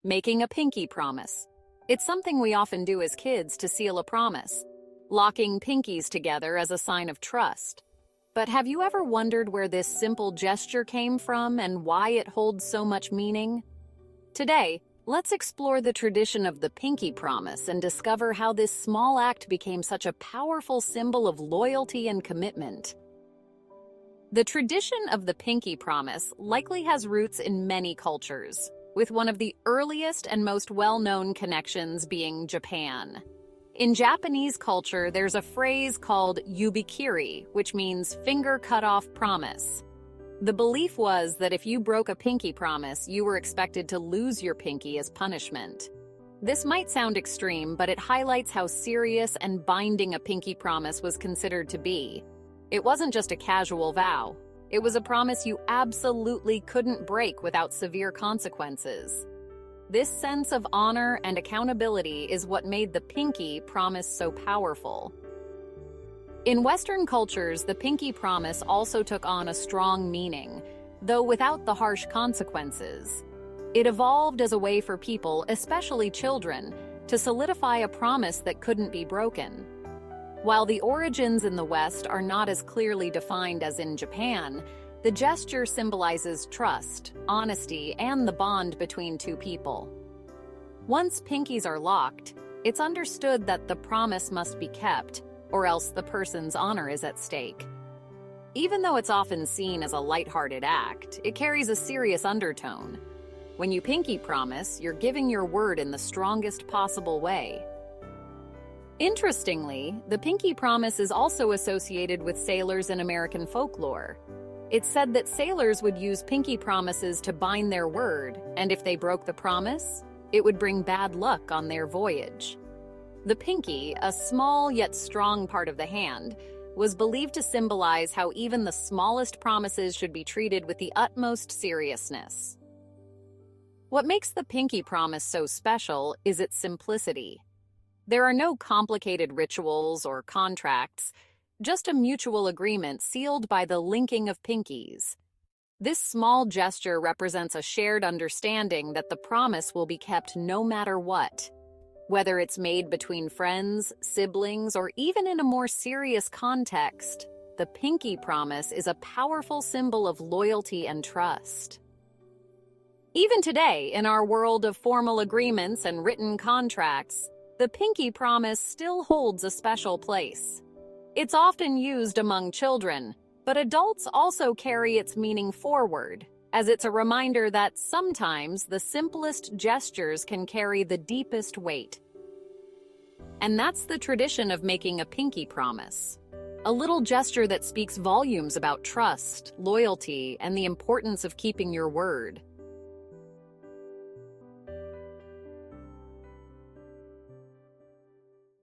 Making a pinky promise. It's something we often do as kids to seal a promise, locking pinkies together as a sign of trust. But have you ever wondered where this simple gesture came from and why it holds so much meaning? Today, let's explore the tradition of the pinky promise and discover how this small act became such a powerful symbol of loyalty and commitment. The tradition of the pinky promise likely has roots in many cultures, with one of the earliest and most well-known connections being Japan. In Japanese culture, there's a phrase called yubikiri, which means finger cut-off promise. The belief was that if you broke a pinky promise, you were expected to lose your pinky as punishment. This might sound extreme, but it highlights how serious and binding a pinky promise was considered to be. It wasn't just a casual vow. It was a promise you absolutely couldn't break without severe consequences. This sense of honor and accountability is what made the pinky promise so powerful. In Western cultures, the pinky promise also took on a strong meaning, though without the harsh consequences. It evolved as a way for people, especially children, to solidify a promise that couldn't be broken. While the origins in the West are not as clearly defined as in Japan, the gesture symbolizes trust, honesty, and the bond between two people. Once pinkies are locked, it's understood that the promise must be kept, or else the person's honor is at stake. Even though it's often seen as a lighthearted act, it carries a serious undertone. When you pinky promise, you're giving your word in the strongest possible way. Interestingly, the pinky promise is also associated with sailors in American folklore. It's said that sailors would use pinky promises to bind their word, and if they broke the promise, it would bring bad luck on their voyage. The pinky, a small yet strong part of the hand, was believed to symbolize how even the smallest promises should be treated with the utmost seriousness. What makes the pinky promise so special is its simplicity. There are no complicated rituals or contracts, just a mutual agreement sealed by the linking of pinkies. This small gesture represents a shared understanding that the promise will be kept no matter what. Whether it's made between friends, siblings, or even in a more serious context, the pinky promise is a powerful symbol of loyalty and trust. Even today, in our world of formal agreements and written contracts, the pinky promise still holds a special place. It's often used among children, but adults also carry its meaning forward, as it's a reminder that sometimes the simplest gestures can carry the deepest weight. And that's the tradition of making a pinky promise. A little gesture that speaks volumes about trust, loyalty, and the importance of keeping your word.